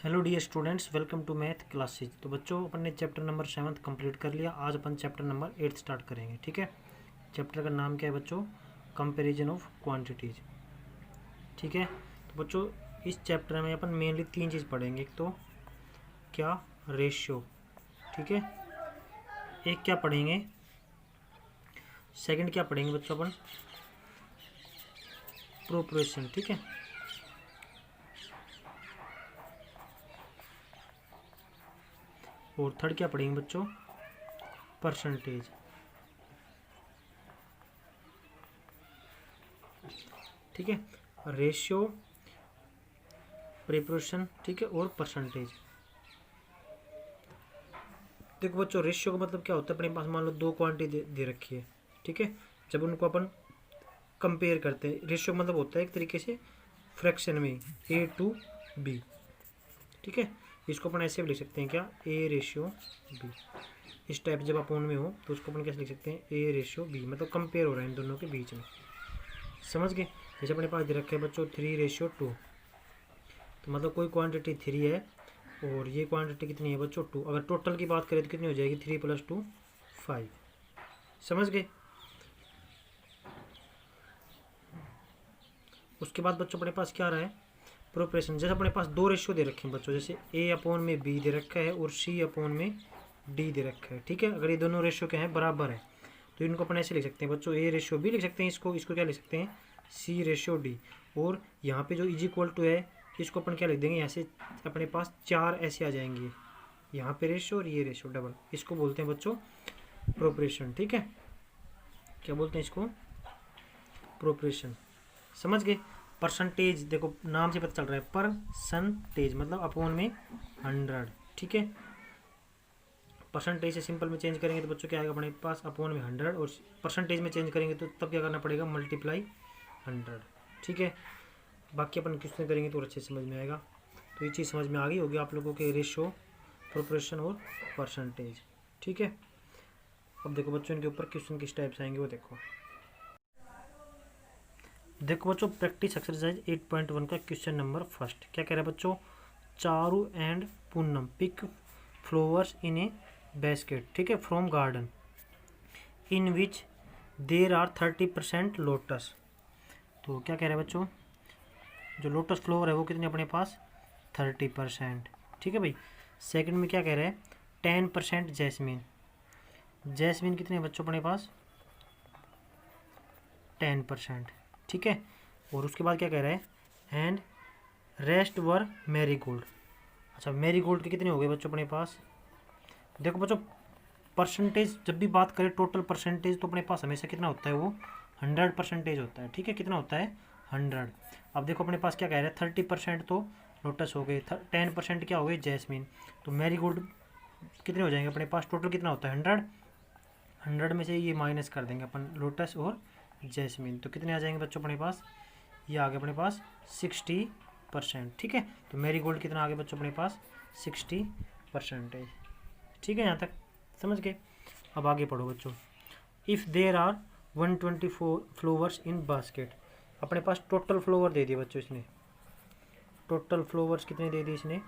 Hello dear students, welcome to math classes. तो बच्चों, अपन ने चैप्टर नंबर 7 कंप्लीट कर लिया। आज अपन चैप्टर नंबर 8 स्टार्ट करेंगे। ठीक है, चैप्टर का नाम क्या है बच्चों? Comparison of quantities. ठीक है, तो बच्चों इस चैप्टर में अपन मेनली 3 चीज़ पढ़ेंगे। एक तो क्या, रेशियो। ठीक है, एक क्या पढ़ेंगे, सेकंड क्या पढ़ेंगे बच्चों अपन, प्रोपोर्शन। ठीक है, और थर्ड क्या पढ़ेंगे बच्चों, परसेंटेज। ठीक है, रेशियो, प्रिपरेशन, ठीक है, और परसेंटेज। देखो बच्चों, रेशियो का मतलब क्या होता है? अपने पास मान लो दो क्वांटिटी दे रखी है। ठीक है, जब उनको अपन कंपेयर करते हैं, रेशियो मतलब होता है एक तरीके से फ्रैक्शन में A/B। ठीक है, इसको अपन ऐसे भी लिख सकते हैं, क्या, A/B। इस टाइप जब अपोन में हो तो उसको अपन कैसे लिख सकते हैं, A/B, मतलब कंपेयर हो रहा है इन दोनों के बीच में। समझ गए? जैसे अपने पास दे रखे हैं बच्चों 3/2, तो मतलब कोई क्वांटिटी 3 है और ये क्वांटिटी कितनी है बच्चों, 2। अगर टोटल की बात करें तो कितनी हो जाएगी, 3 + 2 5। समझ गए? उसके बाद बच्चों अपने पास क्या आ रहा है, प्रोपोर्शन। जैसे अपने पास दो रेशियो दे रखे हैं बच्चों, जैसे A/B दे रखा है और C/D दे रखा है। ठीक है, अगर ये दोनों रेशियो क्या है, बराबर है, तो इनको अपन ऐसे लिख सकते हैं बच्चों, A/B लिख सकते हैं, इसको क्या लिख सकते हैं, C/D। और यहाँ पे जो = है, इसको अपन क्या लिख देंगे, यहाँ से अपने पास 4 ऐसे आ जाएंगे, यहाँ पे रेशियो और ये रेशियो डबल। इसको बोलते हैं बच्चों प्रोपोर्शन। ठीक है, क्या बोलते हैं इसको, प्रोपोर्शन। समझ गए? परसेंटेज, देखो नाम से पता चल रहा है, परसेंटेज मतलब अपोन में 100। ठीक है, परसेंटेज से सिंपल में चेंज करेंगे तो बच्चों क्या आएगा अपने पास, अपोन में 100, और परसेंटेज में चेंज करेंगे तो तब क्या करना पड़ेगा, मल्टीप्लाई 100। ठीक है, बाकी अपन क्वेश्चन करेंगे तो और अच्छे समझ में आएगा। तो ये चीज़ समझ में आ गई होगी आप लोगों के, रेशियो, प्रोपोर्शन और परसेंटेज। ठीक है, अब देखो बच्चों इनके ऊपर क्वेश्चन किस टाइप से आएंगे वो देखो। देखो बच्चों, प्रैक्टिस एक्सरसाइज 8.1 का क्वेश्चन नंबर फर्स्ट क्या कह रहा है बच्चों, Charu and Poonam pick flowers in a basket. ठीक है, from garden in which there are 30% lotus. तो क्या कह रहा है बच्चों, जो लोटस फ्लावर है वो कितने अपने पास, 30%। ठीक है भाई। सेकंड में क्या कह रहा है, 10% जैस्मिन। जैस्मिन कितने बच्चों अपने पास, 10%। ठीक है, और उसके बाद क्या कह रहा है, एंड रेस्ट वर मैरीगोल्ड। अच्छा, मैरीगोल्ड के कितने हो गए बच्चों अपने पास। देखो बच्चों, परसेंटेज जब भी बात करें, टोटल परसेंटेज तो अपने पास हमेशा कितना होता है, वो 100% होता है। ठीक है, कितना होता है, 100। अब देखो अपने पास क्या कह रहा है, 30% तो लोटस हो गए, 10% क्या हो गए, जैस्मिन। तो मैरीगोल्ड कितने हो जाएंगे अपने पास, टोटल कितना होता है, 100 में से ये माइनस कर देंगे अपन लोटस और जैस्मिन, तो कितने आ जाएंगे बच्चों अपने पास, ये आ गए अपने पास 60%। ठीक है, तो मैरीगोल्ड कितना आ गया बच्चों अपने पास, 60%। ठीक है, यहाँ तक समझ गए। अब आगे पढ़ो बच्चों, if there are 124 flowers in basket. अपने पास टोटल फ्लावर दे दिए बच्चों इसने, टोटल फ्लावर्स कितने दे दिए इसने,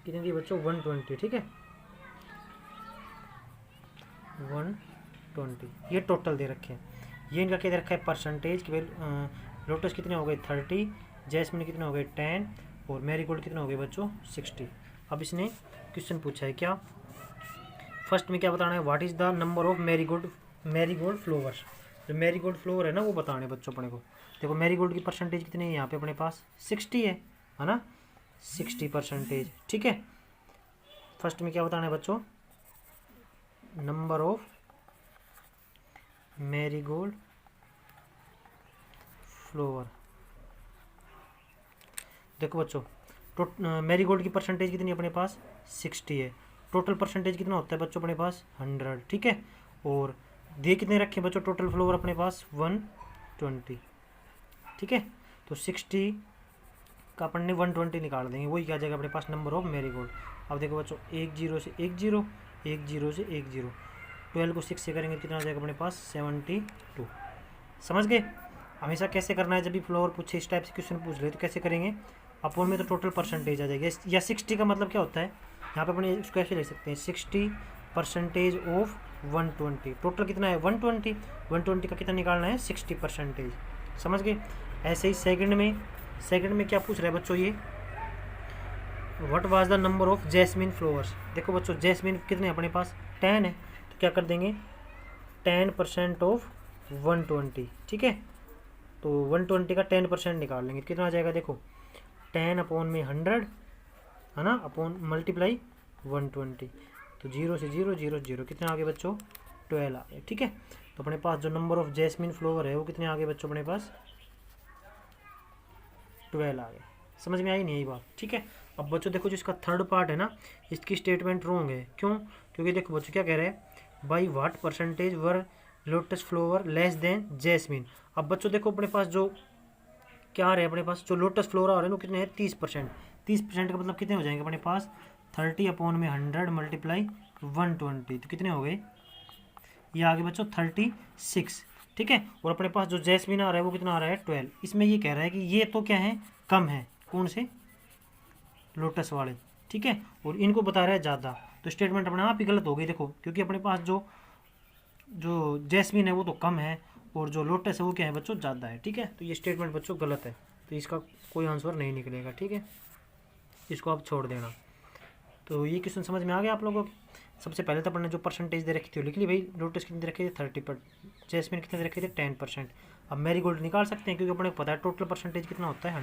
कितने दिए बच्चों, 120। ठीक है, 120 ये टोटल दे रखे हैं। ये इनका क्या दे रखा है, परसेंटेज कि लोटस कितने हो गए, 30, जैस्मिन कितने हो गए, 10, और मैरीगोल्ड कितने हो गए बच्चों, 60। अब इसने क्वेश्चन पूछा है क्या, फर्स्ट में क्या बताना है, what is the number of marigold flowers. जो मैरीगोल्ड फ्लावर है ना वो बताने हैं बच्चों अपने को। देखो मैरीगोल्ड की परसेंटेज कितनी है यहाँ पे अपने पास, 60 है ना, 60%। ठीक है, फर्स्ट में क्या बताना है बच्चों, नंबर ऑफ मैरीगोल्ड फ्लावर। देखो बच्चों, मैरीगोल्ड की परसेंटेज कितनी है अपने पास, 60 है। टोटल परसेंटेज कितना होता है बच्चों अपने पास, 100। ठीक है, और दे कितने रखे बच्चों टोटल फ्लावर अपने पास, 120। ठीक है, तो 60 का अपन ने 120 निकाल देंगे, वही क्या जाएगा अपने पास, नंबर ऑफ मैरीगोल्ड। अब देखो बच्चों, 10 से 10, 10 से 10, 12 को 6 से करेंगे कितना आ जाएगा अपने पास, 72। समझ गए? हमेशा कैसे करना है, जब भी फ्लावर पूछे, इस टाइप से क्वेश्चन पूछ ले तो कैसे करेंगे, अपॉन में तो टोटल परसेंटेज आ जाएगी, या 60 का मतलब क्या होता है, यहाँ पे अपने इसको ऐसे लिख सकते हैं 60% ऑफ 120। टोटल कितना है 120, 120 का कितना निकालना है 60%। समझ गए। ऐसे ही सेकंड में क्या पूछ रहा है बच्चों ये, what was the number of jasmine flowers. देखो बच्चों जैस्मिन कितने अपने पास 10 है, तो क्या कर देंगे 10% ऑफ 120। ठीक है, तो 120 का 10% निकाल लेंगे, कितना आ जाएगा देखो 10 अपॉन में 100 है ना, अपॉन मल्टीप्लाई 120, तो 0 से 0 0 0 कितने आ गए बच्चों 12 आ गए। ठीक है, तो अपने पास जो नंबर ऑफ जैस्मिन फ्लावर है वो कितने आ गए बच्चों अपने पास 12 आ गए। समझ में आई नहीं यही बात। ठीक है, अब बच्चों देखो जिसका थर्ड पार्ट है ना, इसकी स्टेटमेंट रॉन्ग है। क्यों, क्योंकि देखो बच्चों क्या कह रहे हैं, by what percentage were lotus flower less than jasmine. अब बच्चों देखो अपने पास जो क्या आ रहा है, अपने पास जो लोटस फ्लोरा आ रहे हैं वो कितने हैं 30%। 30% का मतलब कितने हो जाएंगे अपने पास 30 अपॉन में 100 मल्टीप्लाई 120, तो कितने हो गए ये आगे बच्चों 36। ठीक है, और अपने पास जो जैस्मिन आ रहा है वो कितना आ रहा है 12। इसमें ये कह रहा है कि ये तो क्या है कम है, कौन से लोटस वाले। ठीक है, और इनको बता रहा है ज़्यादा, तो स्टेटमेंट अपने आप ही गलत हो गई। देखो क्योंकि अपने पास जो जो जैस्मिन है वो तो कम है और जो लोटस है वो क्या है बच्चों ज़्यादा है। ठीक है, तो ये स्टेटमेंट बच्चों गलत है, तो इसका कोई आंसर नहीं निकलेगा। ठीक है, इसको आप छोड़ देना। तो ये क्वेश्चन समझ में आ गया आप लोगों को। सबसे पहले तो अपन ने जो परसेंटेज दे रखी थी लिख ली भाई, लोटस कितनी दे रखी थी 30%, जैस्मिन कितने दे रखे थे 10%। अब मैरीगोल्ड निकाल सकते हैं क्योंकि अपने को पता है टोटल परसेंटेज कितना होता है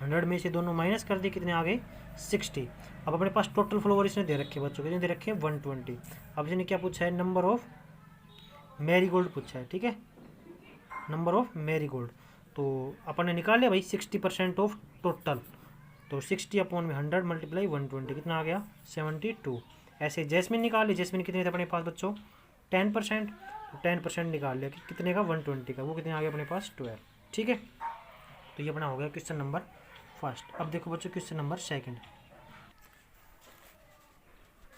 100 में से दोनों माइनस कर दिए, कितने आ गए 60। अब अपने पास टोटल फ्लावर इसने दे रखे बच्चों, कितने दे रखे हैं 120। अब इसने क्या पूछा है नंबर ऑफ मैरीगोल्ड पूछा है। ठीक है, नंबर ऑफ मैरीगोल्ड, तो अपन ने निकाल लिया भाई 60% ऑफ टोटल, तो 60 अपॉन में 100 मल्टीप्लाई 120 कितना आ गया 72। ऐसे जैस्मिन निकाल ली, जैस्मिन कितने थे अपने पास बच्चों 10%, तो 10% निकाल लिया कितने का 120 का, वो कितने आ गया अपने पास 12। ठीक है, तो ये अपना हो गया क्वेश्चन नंबर फर्स्ट। अब देखो बच्चों क्वेश्चन नंबर सेकंड।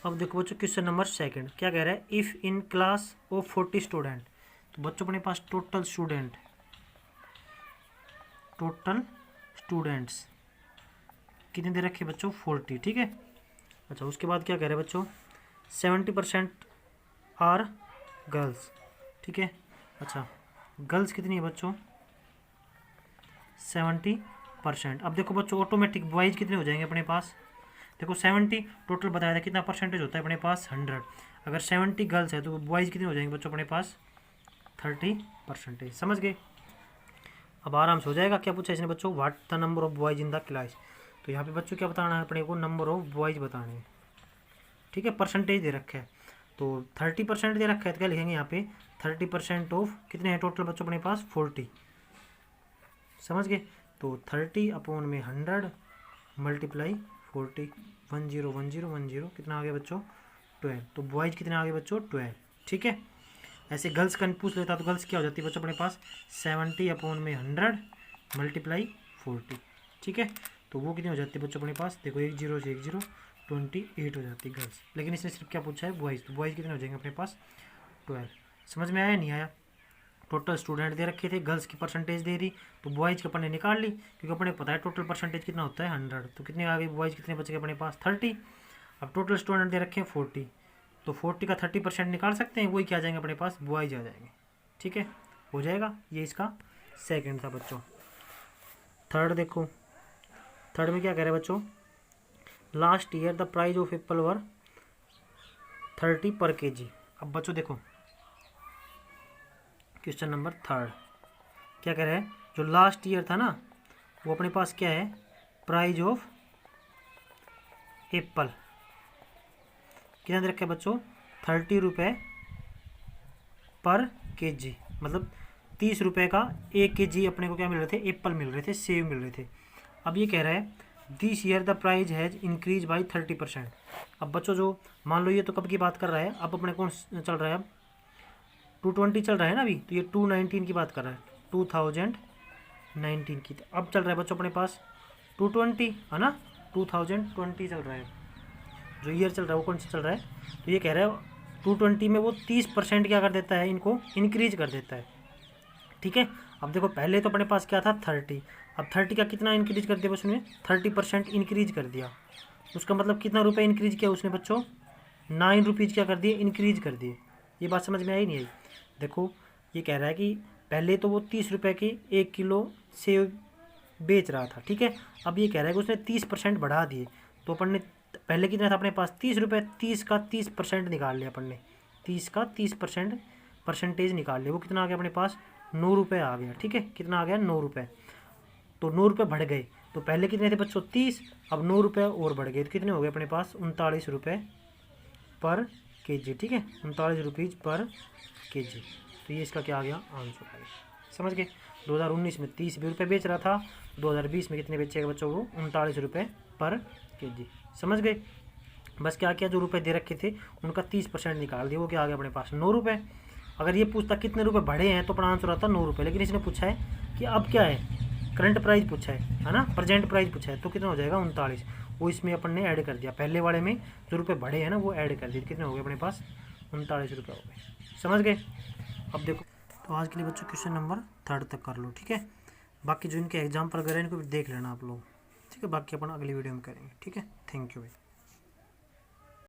अब देखो बच्चों क्वेश्चन नंबर सेकंड क्या कह रहा है, if in class of 40 student. तो बच्चों अपने पास टोटल स्टूडेंट्स कितने दे रखे बच्चों 40। ठीक है, अच्छा उसके बाद क्या कह रहे हैं बच्चों 70% आर गर्ल्स। ठीक है, अच्छा गर्ल्स कितनी है बच्चों 70%। अब देखो बच्चों ऑटोमेटिक बॉयज़ कितने हो जाएंगे अपने पास, देखो 70 टोटल बताया था कितना परसेंटेज होता है अपने पास 100। अगर 70 गर्ल्स है तो बॉयज़ कितने हो जाएंगे बच्चों अपने पास 30%। समझ गए। अब आराम से हो जाएगा। क्या पूछा इसने बच्चों what the number of boys in the class. तो यहाँ पे बच्चों क्या बताना है अपने को नंबर ऑफ बॉयज़ बताने हैं। ठीक है, परसेंटेज दे रखा है तो 30% दे रखा है, तो क्या लिखेंगे यहाँ पे 30% ऑफ कितने हैं टोटल बच्चों अपने पास 40। समझ गए, तो 30 अपॉन में 100 मल्टीप्लाई 40 10 10 10 कितना आ गया बच्चों 12। तो बॉयज़ कितने आ गए बच्चों 12। ठीक है, ऐसे गर्ल्स का पूछ लेता तो गर्ल्स क्या हो जाती है बच्चों अपने पास 70 अपॉन में 100 मल्टीप्लाई 40। ठीक है, तो वो कितनी हो जाती है बच्चों अपने पास, देखो 1 0 से 1 0 28 हो जाती है गर्ल्स। लेकिन इसने सिर्फ क्या पूछा है बॉयज़, तो बॉयज़ कितने हो जाएंगे अपने पास 12। समझ में आया नहीं आया। टोटल स्टूडेंट दे रखे थे, गर्ल्स की परसेंटेज दे दी, तो बॉयज़ के अपन ने निकाल ली क्योंकि अपने पता है टोटल परसेंटेज कितना होता है 100। तो कितने आ गए बॉयज़ कितने बच गए अपने पास 30। अब टोटल स्टूडेंट दे रखे हैं 40, तो 40 का 30% निकाल सकते हैं, वही क्या आ जाएंगे अपने पास बॉयज़ आ जाएंगे। ठीक है, हो जाएगा। ये इसका सेकंड था बच्चों। थर्ड देखो, थर्ड में क्या कह रहे हैं बच्चों, last year the price of apple were 30 पर kg। अब बच्चों देखो क्वेश्चन नंबर थर्ड क्या कह रहे हैं, जो लास्ट ईयर था ना वो अपने पास क्या है प्राइस ऑफ एप्पल कितना दे रखा है बच्चों 30 रुपये पर kg, मतलब 30 रुपये का 1 kg अपने को क्या मिल रहे थे एप्पल मिल रहे थे, सेब मिल रहे थे। अब ये कह रहा है this year the price has increase by 30%। अब बच्चों जो मान लो ये तो कब की बात कर रहा है, अब अपने कौन चल रहा है अब 220 चल रहा है ना अभी, तो ये 219 की बात कर रहा है 2019 की। तो अब चल रहा है बच्चों अपने पास 220 है ना, 2020 चल रहा है, जो ईयर चल रहा है वो कौन सा चल रहा है। तो ये कह रहा है 220 में वो 30% क्या कर देता है इनको इंक्रीज कर देता है। ठीक है, अब देखो पहले तो अपने पास क्या था 30, अब 30 का कितना इंक्रीज कर दिया बच्चों ने, 30% इंक्रीज कर दिया। उसका मतलब कितना रुपये इंक्रीज किया उसने बच्चों, 9 रुपीज़ क्या कर दिए, इंक्रीज कर दिए। ये बात समझ में आई नहीं आई। देखो ये कह रहा है कि पहले तो वो 30 रुपये के 1 किलो सेव बेच रहा था, ठीक है। अब ये कह रहा है कि उसने 30% बढ़ा दिए। तो अपन ने पहले कितना था अपने पास 30 रुपये, 30 का 30% निकाल लिया अपन ने, 30 का 30% परसेंटेज निकाल लिया। वो कितना आ गया अपने पास, 9 रुपये आ गया, ठीक है। कितना आ गया, 9 रुपये। तो 9 रुपये बढ़ गए। तो पहले कितने थे बच्चों 30, अब 9 रुपये और बढ़ गए। तो कितने हो गए अपने पास, 39 रुपये पर केजी, ठीक है, 39 रुपीज़ पर केजी। तो ये इसका क्या आ गया, आंसर आ गया। समझ गए। 2019 में 30 रुपये बेच रहा था, 2020 में कितने बेचेगा बच्चों वो, 39 रुपये पर केजी। समझ गए। बस क्या किया, जो रुपए दे रखे थे उनका 30% निकाल दिया। वो क्या आ गया अपने पास, 9 रुपये। अगर ये पूछता कितने रुपए बढ़े हैं तो अपना आंसर आता 9 रुपये, लेकिन इसने पूछा है कि अब क्या है, करंट प्राइस पूछा है ना, प्रेजेंट प्राइस पूछा है। तो कितना हो जाएगा, 39। वो इसमें अपन ने ऐड कर दिया, पहले वाले में जो रुपये बढ़े हैं ना वो ऐड कर दिए। कितने हो गए अपने पास, 39 रुपये हो गए। समझ गए। अब देखो, तो आज के लिए बच्चों क्वेश्चन नंबर 3 तक कर लो, ठीक है। बाकी जो इनके एग्जाम्पल वगैरह इनको भी देख लेना आप लोग, ठीक है। बाकी अपन अगली वीडियो में करेंगे, ठीक है। थैंक यू भाई।